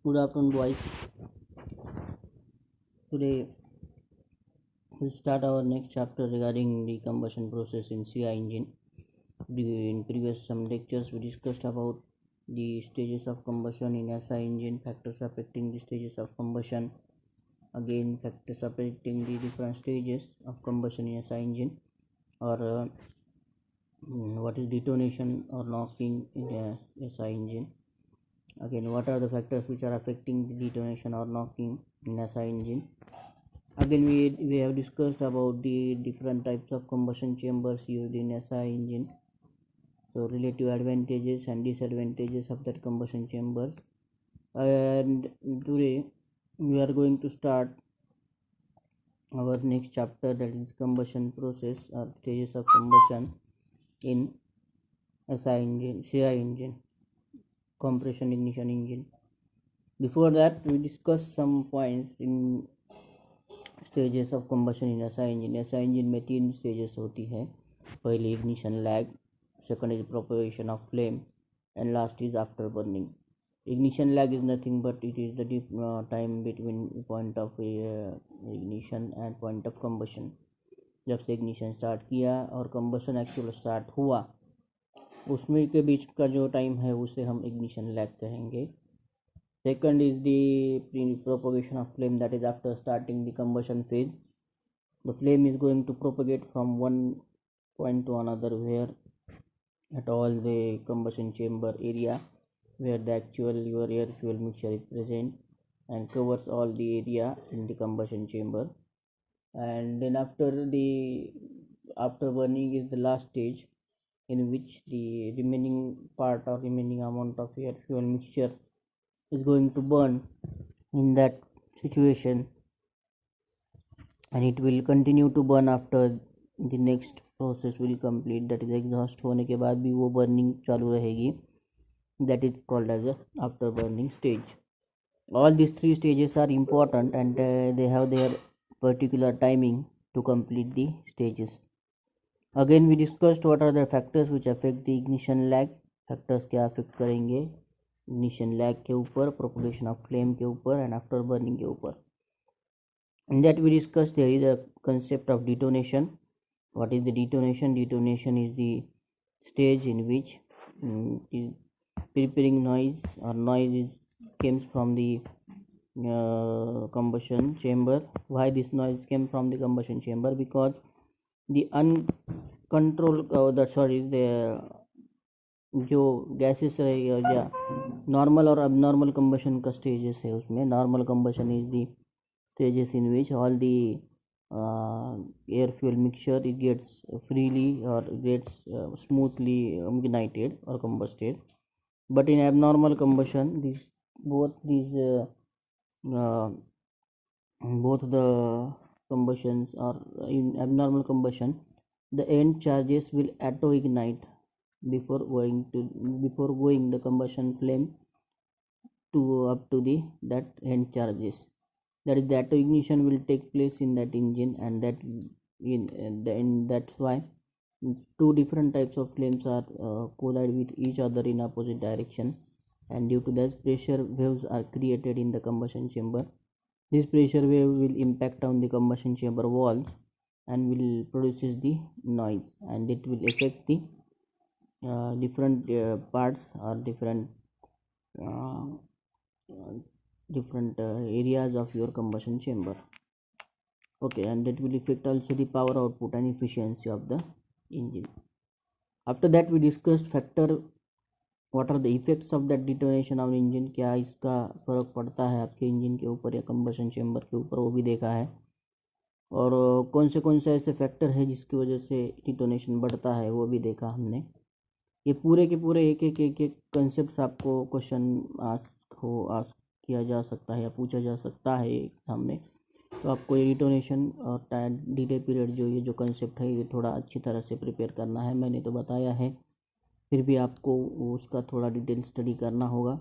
Good afternoon, boys. Today we'll start our next chapter regarding the combustion process in CI engine. In previous some lectures, we discussed about the stages of combustion in SI engine, factors affecting the stages of combustion, again factors affecting the different stages of combustion in SI engine, or what is detonation or knocking in a SI engine. Again, what are the factors which are affecting the detonation or knocking in SI engine. Again, we have discussed about the different types of combustion chambers used in SI engine, so relative advantages and disadvantages of that combustion chambers. And today we are going to start our next chapter, that is combustion process or stages of combustion in SI engine, CI engine, compression ignition engine. Before that, we discussed some points in stages of combustion in SI engine. SI engine में 3 stages होती है. पहले ignition lag, second is propagation of flame, and last is after burning. Ignition lag is nothing but it is the time between point of ignition and point of combustion. जब से ignition start किया और combustion actual start हुआ, उसमें के बीच का जो time है उसे हम इग्निशन लैग कहेंगे. Second is the propagation of flame, that is after starting the combustion phase. The flame is going to propagate from one point to another, where at all the combustion chamber area where the actual your air fuel mixture is present, and covers all the area in the combustion chamber. And then after burning is the last stage, in which the remaining part or remaining amount of air fuel mixture is going to burn in that situation, and it will continue to burn after the next process will complete, that is exhaust होने के बाद भी वो burning चालू रहेगी. That is called as a after burning stage. All these 3 stages are important, and they have their particular timing to complete the stages. Again, we discussed what are the factors which affect the ignition lag. Factors क्या affect करेंगे ignition lag के ऊपर, propagation of flame के ऊपर, and after burning के ऊपर. In that we discuss there is a concept of detonation. What is the detonation? Detonation is the stage in which is preparing noise, or noise is comes from the combustion chamber. Why this noise came from the combustion chamber? Because the uncontrolled जो gases रहेगा या normal और abnormal combustion का stages है, उसमें normal combustion is the stages in which all the air fuel mixture it gets freely और gets smoothly ignited or combusted. But in abnormal combustion, both the combustions, or in abnormal combustion, the end charges will auto ignite before going the combustion flame to up to the that end charges. That is, the auto ignition will take place in that engine, and that's why 2 different types of flames are collide with each other in opposite direction, and due to that, pressure waves are created in the combustion chamber. This pressure wave will impact on the combustion chamber walls and will produces the noise, and it will affect the different parts or different areas of your combustion chamber. Okay, and that will affect also the power output and efficiency of the engine. After that, we discussed factor, what are the effects of that detonation of engine, क्या इसका फर्क पड़ता है आपके engine के ऊपर या combustion chamber के ऊपर, वो भी देखा है. और कौन से ऐसे फैक्टर है जिसकी वजह से डिटोनेशन बढ़ता है, वो भी देखा हमने. ये पूरे के पूरे एक कंसेप्ट आपको क्वेश्चन आस्क किया जा सकता है या पूछा जा सकता है एग्जाम में. तो आपको ये डिटोनेशन और डिले पीरियड जो कंसेप्ट है, ये थोड़ा अच्छी तरह से प्रिपेयर करना है. मैंने तो बताया है, फिर भी आपको उसका थोड़ा डिटेल स्टडी करना होगा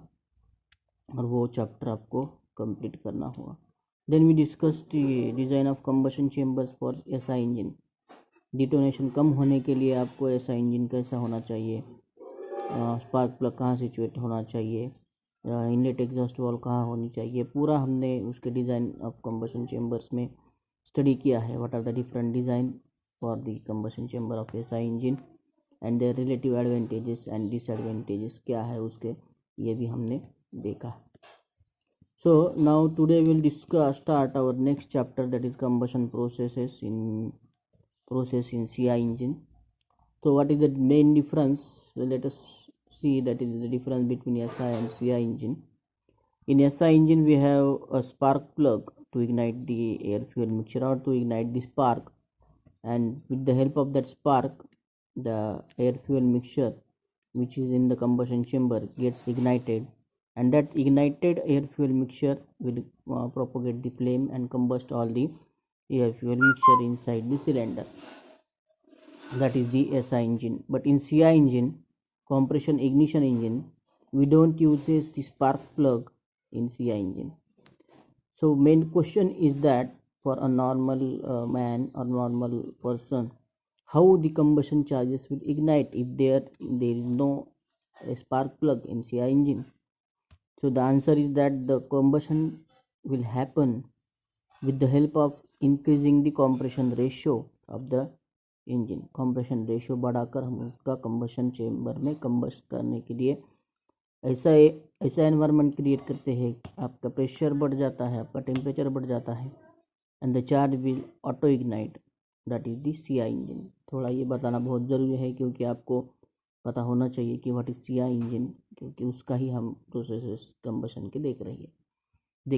और वो चैप्टर आपको कंप्लीट करना होगा. Then we discuss design of combustion chambers for SI engine. Detonation कम होने के लिए आपको एसआई इंजन कैसा होना चाहिए, स्पार्क प्लग कहाँ सिचुएट होना चाहिए, इनलेट एग्जॉस्ट वाल्व कहाँ होनी चाहिए, पूरा हमने उसके डिज़ाइन ऑफ कंबशन चेम्बर्स में स्टडी किया है. What are the different design for the combustion chamber of SI engine and their relative advantages and disadvantages क्या है उसके, ये भी हमने देखा. So now today we'll start our next chapter, that is combustion process in CI engine. So what is the main difference? So let us see that is the difference between SI and CI engine. In SI engine we have a spark plug to ignite the air fuel mixture or to ignite the spark, and with the help of that spark the air fuel mixture which is in the combustion chamber gets ignited, and that ignited air fuel mixture will propagate the flame and combust all the air fuel mixture inside the cylinder. That is the SI engine. But in CI engine, compression ignition engine, we don't use the spark plug in CI engine. So main question is that for a normal man or normal person, how the combustion charges will ignite if there is no spark plug in CI engine. So the answer is that the combustion will happen with the help of increasing the compression ratio of the engine. Compression ratio बढ़ाकर हम उसका combustion chamber में combust करने के लिए ऐसा environment create करते हैं, आपका प्रेशर बढ़ जाता है, आपका टेम्परेचर बढ़ जाता है, and the charge will auto ignite. That is the CI engine. थोड़ा ये बताना बहुत ज़रूरी है क्योंकि आपको पता होना चाहिए कि व्हाट इज़ सीआई इंजन, क्योंकि उसका ही हम प्रोसेस कंबशन के देख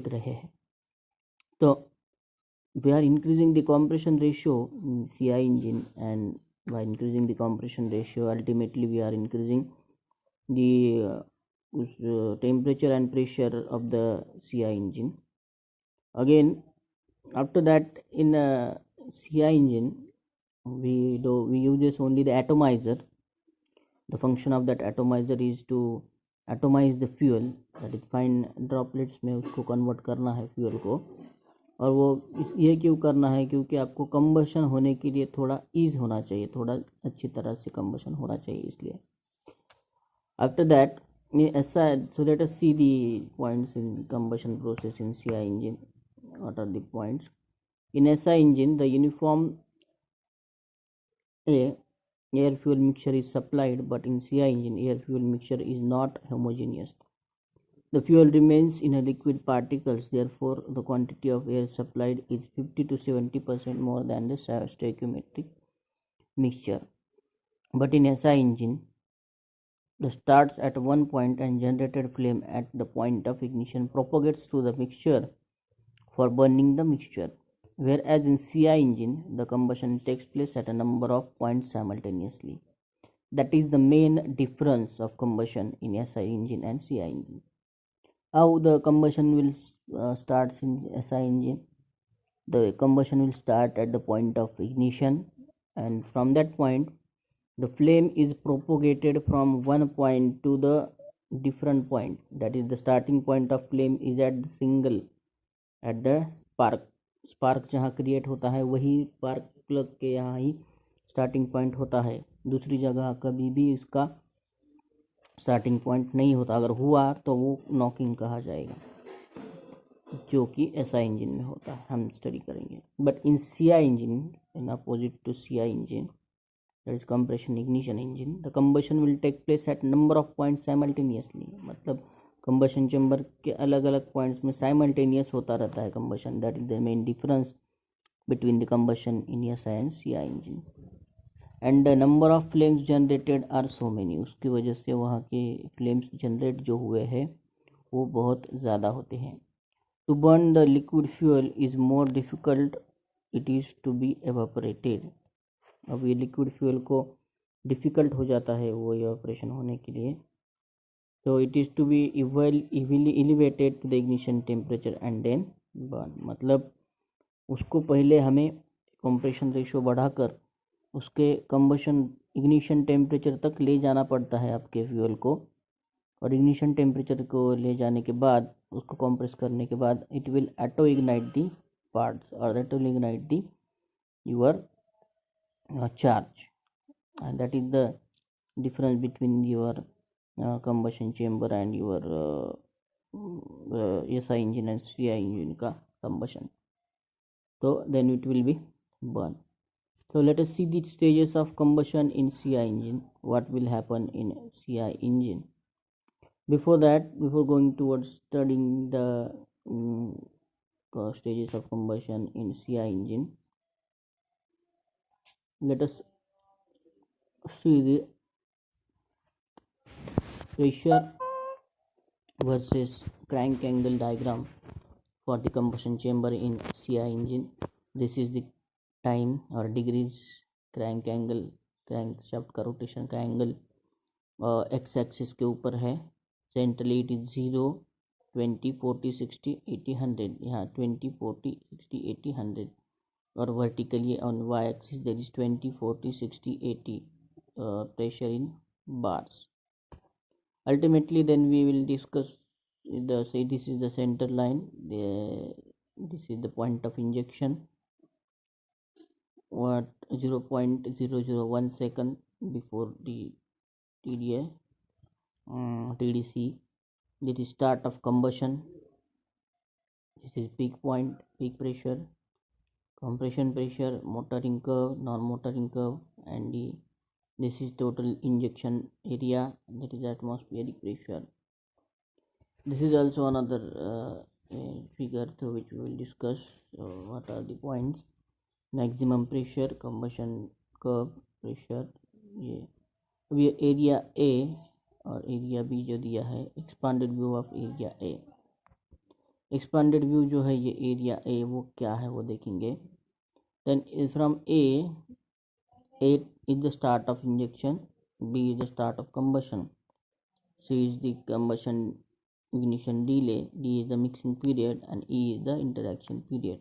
रहे हैं. तो we are increasing the compression ratio in CI engine, and by increasing the compression ratio ultimately we are increasing the temperature and pressure of the CI engine. Again after that in CI engine we use only the atomizer. The function of that atomizer is to atomize the fuel, that is fine droplets में उसको convert करना है fuel को. और वो ये क्यों करना है, क्योंकि आपको कंबशन होने के लिए थोड़ा ईज होना चाहिए, थोड़ा अच्छी तरह से कंबशन होना चाहिए, इसलिए. आफ्टर दैट ऐसा, so let us see the points in combustion process in CI engine. What are the points? In SI engine the uniform air fuel mixture is supplied, but in CI engine air fuel mixture is not homogeneous. The fuel remains in a liquid particles, therefore the quantity of air supplied is 50 to 70% more than the stoichiometric mixture. But in SI engine, the starts at one point and generated flame at the point of ignition propagates to the mixture for burning the mixture, whereas in CI engine the combustion takes place at a number of points simultaneously. That is the main difference of combustion in SI engine and CI engine. How the combustion will starts in SI engine? The combustion will start at the point of ignition, and from that point the flame is propagated from one point to the different point. That is, the starting point of flame is at the single, at the spark जहाँ create होता है वही spark plug के यहाँ ही starting point होता है. दूसरी जगह कभी भी इसका स्टार्टिंग पॉइंट नहीं होता. अगर हुआ तो वो नॉकिंग कहा जाएगा, जो कि एसआई इंजन में होता है, हम स्टडी करेंगे. But in CI engine, in opposite to CI engine, that is compression ignition engine, the combustion will take place at number of points simultaneously. मतलब कंबशन चैम्बर के अलग अलग पॉइंट्स में साइमल्टेनियस होता रहता है combustion. That is the main difference between the combustion in SI and CI engine. And the number of flames generated are so many. उसकी वजह से वहाँ के फ्लेम्स जनरेट जो हुए हैं वो बहुत ज़्यादा होते हैं. To burn the liquid fuel is more difficult, it is to be evaporated. अब ये लिक्विड फ्यूल को डिफ़िकल्ट हो जाता है वो एवापोरेशन होने के लिए. तो it is to be elevated to the ignition temperature and then burn. मतलब उसको पहले हमें कंप्रेशन रेशियो बढ़ाकर उसके कंबशन इग्निशन टेम्परेचर तक ले जाना पड़ता है आपके फ्यूल को, और इग्निशन टेम्परेचर को ले जाने के बाद उसको कंप्रेस करने के बाद it will auto ignite the parts और that will ignite the your charge, and that is the difference between your combustion chamber and your SI engine and CI engine का combustion. So then it will be burn. So let us see the stages of combustion in CI engine. What will happen in CI engine? Before that, before going towards studying the stages of combustion in CI engine, let us see the pressure versus crank angle diagram for the combustion chamber in CI engine. This is the time or degrees crank angle, crankshaft का rotation का angle x axis के ऊपर है. Centrally it is 0, 20, 40, 60, 80, 100. यहाँ 20, 40, 60, 80, 100 और vertically on Y axis there is 20, 40, 60, 80 pressure in bars. Ultimately then we will discuss say this is the center line, this is the point of injection, what 0.001 second before the TDC. This is start of combustion. This is peak point, peak pressure, compression pressure, motoring curve, non-motoring curve, and this is total injection area, that is atmospheric pressure. This is also another figure through which we will discuss what are the points. Maximum pressure, combustion curve, pressure. ये area A और area B जो दिया है, expanded view of area A. Expanded view जो है ये area A वो क्या है वो देखेंगे. Then from A is the start of injection, B is the start of combustion, C is the combustion ignition delay, D is the mixing period, and E is the interaction period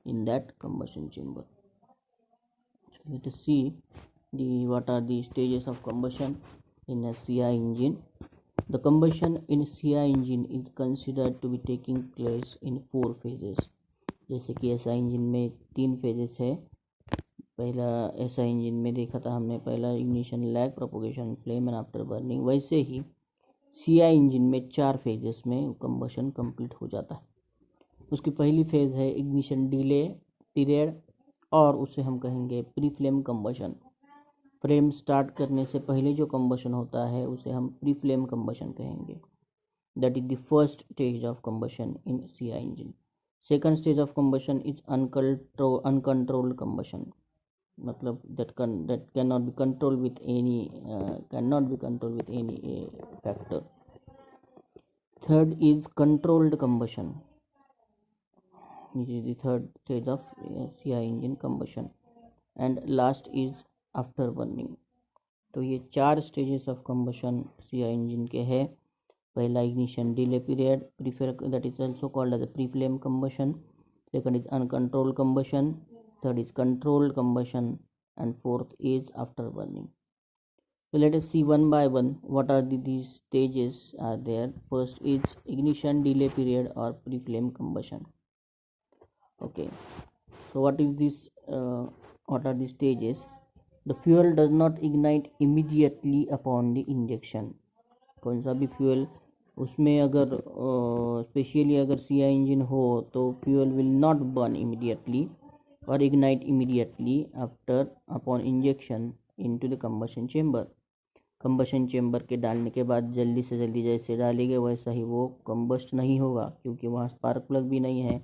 in that combustion chamber. So let us see what are the stages of combustion in a CI engine. The combustion in CI engine is considered to be taking place in 4 phases. जैसे कि SI engine में 3 phases है. पहला SI engine में देखा था हमने, पहला ignition, lag, propagation, flame and after burning. वैसे ही CI इंजन में 4 फेजेस में कंबशन कंप्लीट हो जाता है. उसकी पहली फेज़ है इग्निशन डिले पीरियड, और उसे हम कहेंगे pre flame combustion. Flame start करने से पहले जो कंबशन होता है उसे हम प्री फ्लेम कंबशन कहेंगे. That is the first stage of combustion in CI engine. Second stage of combustion is uncontrolled combustion, मतलब that cannot be controlled with any factor. Third is controlled combustion. This is the third stage of CI engine combustion. And last is after burning. तो ये 4 stages of combustion CI engine के है. पहला ignition delay period, that is also called as a pre-flame combustion. Second is uncontrolled combustion. Third is controlled combustion, and fourth is after burning. So let us see one by one what are these stages are there. First is ignition delay period or pre-flame combustion. Okay, so what is this? What are the stages? The fuel does not ignite immediately upon the injection. कौन सा भी fuel उसमें अगर specially अगर CI engine हो तो fuel will not burn immediately और ignite immediately after upon injection into the combustion chamber. Combustion chamber के डालने के बाद जल्दी से जल्दी जैसे डालेंगे वैसा ही वो कंबस्ट नहीं होगा, क्योंकि वहाँ स्पार्क प्लग भी नहीं है.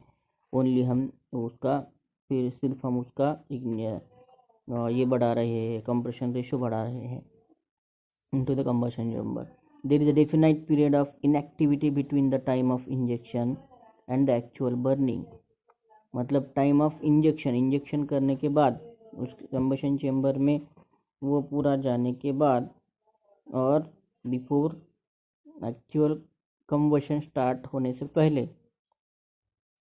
ओनली हम उसका सिर्फ हम उसका ये बढ़ा रहे हैं, कंप्रेशन रेशो बढ़ा रहे हैं into the combustion chamber. There is a definite period of inactivity between the time of injection and the actual burning. मतलब टाइम ऑफ इंजेक्शन करने के बाद उस कंबशन चेम्बर में वो पूरा जाने के बाद और बिफोर एक्चुअल कंबशन स्टार्ट होने से पहले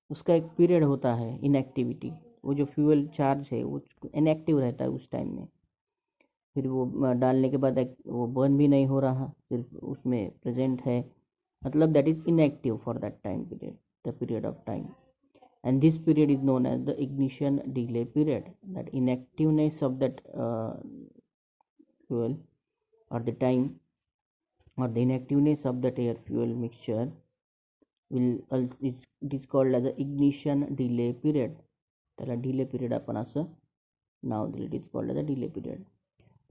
उसका एक पीरियड होता है इनएक्टिविटी. वो जो फ्यूल चार्ज है वो इनएक्टिव रहता है उस टाइम में. फिर वो डालने के बाद वो बर्न भी नहीं हो रहा, सिर्फ उसमें प्रेजेंट है, मतलब that is inactive for that time period, the period of time. And this period is known as the ignition delay period. That inactiveness of that fuel or the time or the inactiveness of that air fuel mixture it is called as a ignition delay period. त्याला delay period आपण असं नाव दिलं. It is called as a delay period.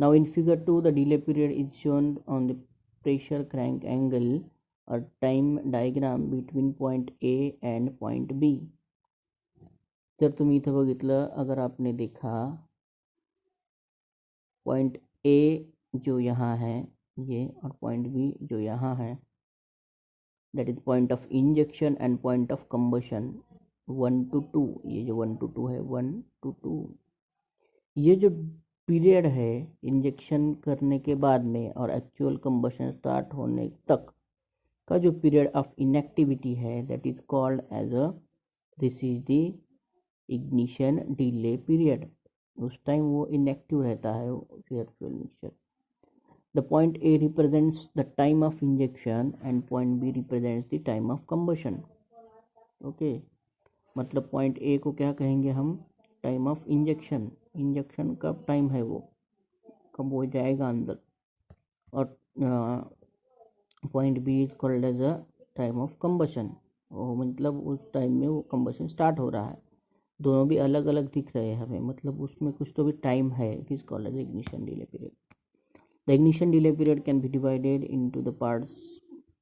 Now in figure 2 the delay period is shown on the pressure crank angle और time diagram between point A and point B. जर तुम्ही इथं बघितलं, अगर आपने देखा पॉइंट ए जो यहाँ है ये, और पॉइंट बी जो यहाँ है, that is point of injection and point of combustion 1 to 2. ये जो 1 to 2 है, 1 to 2, ये जो पीरियड है इंजेक्शन करने के बाद में और एक्चुअल कंबशन स्टार्ट होने तक का जो पीरियड ऑफ इनएक्टिविटी है, that is called as uh, this is the ignition delay period. उस टाइम वो इनएक्टिव रहता है air fuel mixture. The point A represents the time of injection and point B represents the time of combustion. Okay, मतलब point A को क्या कहेंगे हम, time of injection. Injection का टाइम है वो, कब वो जाएगा अंदर. और point B is called as a time of combustion. वो मतलब उस टाइम में वो कंबशन स्टार्ट हो रहा है. दोनों भी अलग अलग दिख रहे हैं हमें, मतलब उसमें कुछ तो भी टाइम है. It is called as ignition delay period. The ignition delay period can be divided into the parts,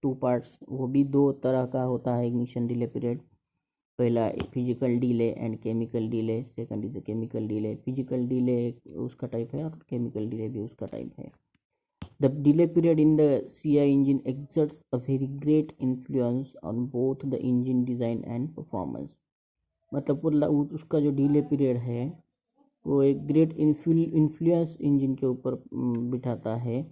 2 parts. वो भी 2 तरह का होता है इग्निशन डिले पीरियड. पहला physical delay and chemical delay. Second is chemical delay. Physical delay उसका type है और केमिकल डिले भी उसका टाइप है. The delay period in the CI engine exerts a very great influence on both the engine design and performance. मतलब उसका जो delay period है वो एक ग्रेट इन्फ्लुएंस इंजन के ऊपर बिठाता है.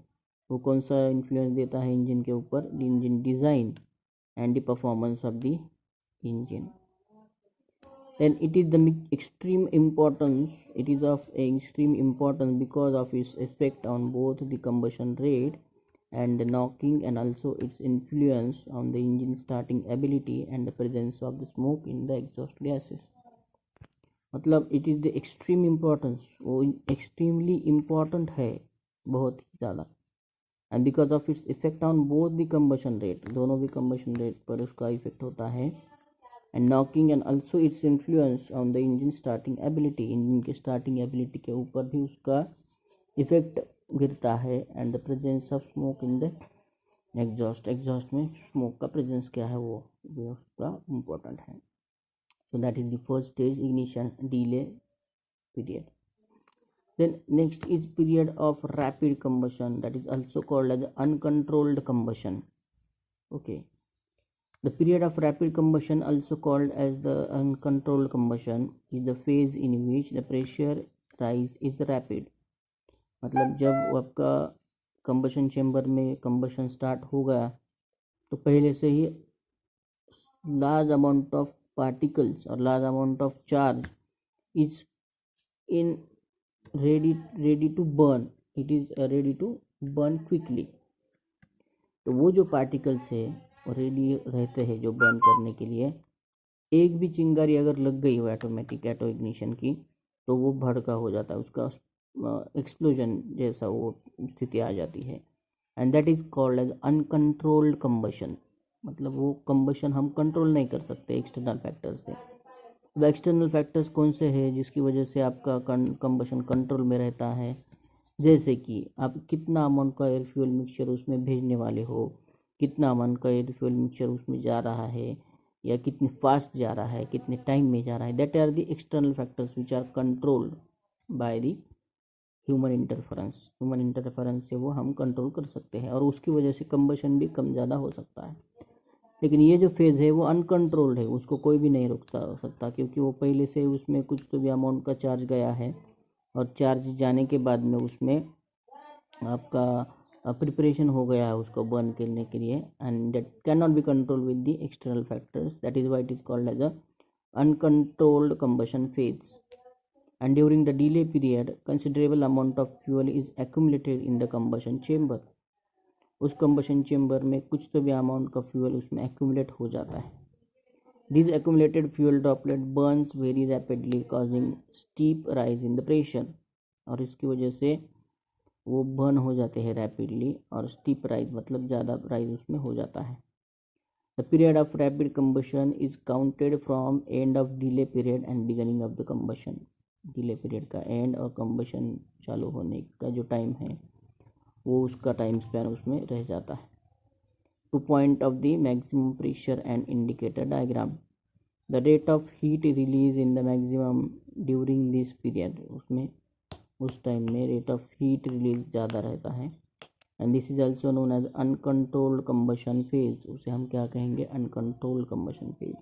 वो कौन सा इन्फ्लुएंस देता है इंजन के ऊपर, engine design and the performance of the engine. Then it is the extreme importance. It is of extreme importance because of its effect on both the combustion rate and the knocking, and also its influence on the engine starting ability and the presence of the smoke in the exhaust gases. मतलब it is the extreme importance, वो extremely important है, बहुत ही ज़्यादा. and because of its effect on both the combustion rate, दोनों भी combustion rate पर उसका effect होता है, and knocking, and also its influence on the engine starting ability, engine के स्टार्टिंग एबिलिटी के ऊपर भी उसका इफेक्ट गिरता है. and the presence of smoke in the exhaust, exhaust में स्मोक का प्रेजेंस क्या है वो भी उसका इम्पोर्टेंट है. so that is the first stage, ignition delay period. Then next is period of rapid combustion, that is also called as uncontrolled combustion. Okay, the period of rapid combustion, also called as the uncontrolled combustion, is the phase in which the pressure rise is rapid. मतलब जब आपका combustion chamber में combustion start हो गया तो पहले से ही large amount of particles और large amount of charge is in ready to burn. It is ready to burn quickly. तो वो जो पार्टिकल्स है रेडी रहते हैं जो बर्न करने के लिए. एक भी चिंगारी अगर लग गई हो ऑटोमेटिक ऑटो इग्निशन की तो वो भड़का हो जाता है, उसका एक्सप्लोजन जैसा वो स्थिति आ जाती है. And that is called as uncontrolled combustion. मतलब वो कंबशन हम कंट्रोल नहीं कर सकते एक्सटर्नल फैक्टर से. अब एक्सटर्नल फैक्टर्स कौन से हैं जिसकी वजह से आपका कंबशन कंट्रोल में रहता है, जैसे कि आप कितना अमाउंट का एयर फ्यूल मिक्सचर उसमें भेजने वाले हो, कितना अमाउंट का एयर फ्यूल मिक्सचर उसमें जा रहा है, या कितने फास्ट जा रहा है, कितने टाइम में जा रहा है. That are the external factors which are controlled by the human interference. Human interference से वो हम कंट्रोल कर सकते हैं और उसकी वजह से कंबशन भी कम ज़्यादा हो सकता है. लेकिन ये जो फेज़ है वो अनकंट्रोल्ड है, उसको कोई भी नहीं रोक सकता क्योंकि वो पहले से उसमें कुछ तो भी अमाउंट का चार्ज गया है और चार्ज जाने के बाद में उसमें आपका प्रिपरेशन हो गया है उसको बर्न करने के लिए. And that can not be control with the external factors. That is why it is called as a uncontrolled combustion phase. And during the delay period considerable amount of fuel is accumulated in the combustion chamber. उस combustion chamber में कुछ तो भी amount का fuel उसमें accumulate हो जाता है. This accumulated fuel droplet Burns very rapidly causing steep rise in the pressure. और इसकी वजह से वो बर्न हो जाते हैं रैपिडली और स्टीप राइज मतलब ज़्यादा राइज उसमें हो जाता है. The period of rapid combustion is counted from end of delay period and beginning of the combustion. Delay period का एंड और कंबशन चालू होने का जो टाइम है वो उसका टाइम स्पैन उसमें रह जाता है. Two point of the maximum pressure and indicator diagram. The rate of heat release in the maximum during this period. उसमें उस टाइम में रेट ऑफ हीट रिलीज ज़्यादा रहता है. And this is also known as uncontrolled combustion phase. उसे हम क्या कहेंगे? Uncontrolled combustion phase.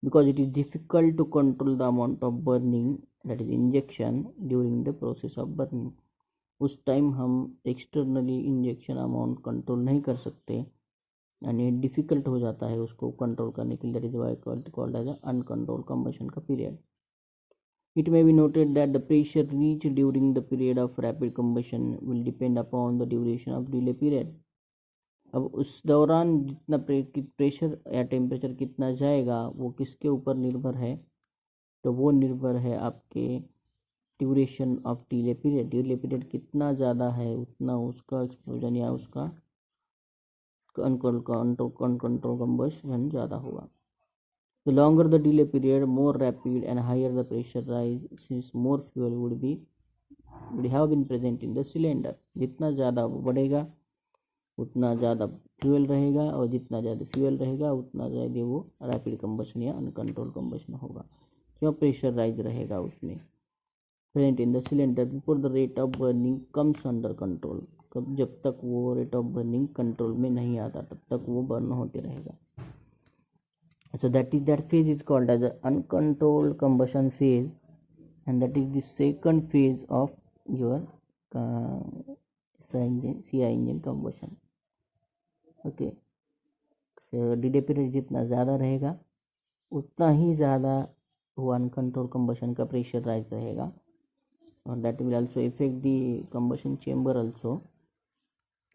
Because it is difficult to control the amount of burning that is injection during the process of burning. उस time हम externally injection amount control नहीं कर सकते यानी डिफ़िकल्ट हो जाता है उसको कंट्रोल करने के लिए. That is why called as uncontrolled combustion का period. It may be noted that the pressure reached during the period of rapid combustion will depend upon the duration of delay period. अब उस दौरान जितना pressure या temperature कितना जाएगा वो किसके ऊपर निर्भर है? तो वो निर्भर है आपके duration of delay period. Delay period कितना ज़्यादा है उतना उसका एक्सप्लोजन या उसका अनकंट्रोल कंबशन ज़्यादा होगा. The longer the delay period, more rapid and higher the pressure rise, since more fuel would have been present in the cylinder. जितना ज़्यादा वो बढ़ेगा उतना ज़्यादा फ्यूल रहेगा और जितना ज़्यादा फ्यूल रहेगा उतना ज़्यादा वो रैपिड कंबशन या अनकंट्रोल कंबशन होगा. क्यों? प्रेशर राइज रहेगा उसमें present in the cylinder before the rate of burning comes under control. कब? जब तक वो रेट ऑफ बर्निंग कंट्रोल में नहीं आता तब तक वो बर्न होते रहेगा. So that phase is called as the uncontrolled combustion phase, and that is the second phase of your CI engine combustion. Okay, so delay period जितना ज़्यादा रहेगा उतना ही ज़्यादा वो uncontrolled combustion का pressure rise रहेगा और that will also affect the combustion chamber also.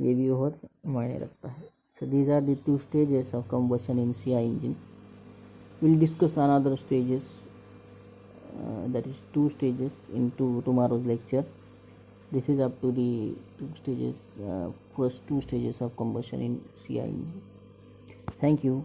ये भी बहुत मायने रखता है. So these are the two stages of combustion in CI engine. We'll discuss another stages, that is 2 stages into tomorrow's lecture. This is up to the 2 stages, first 2 stages of combustion in CI engine. Thank you.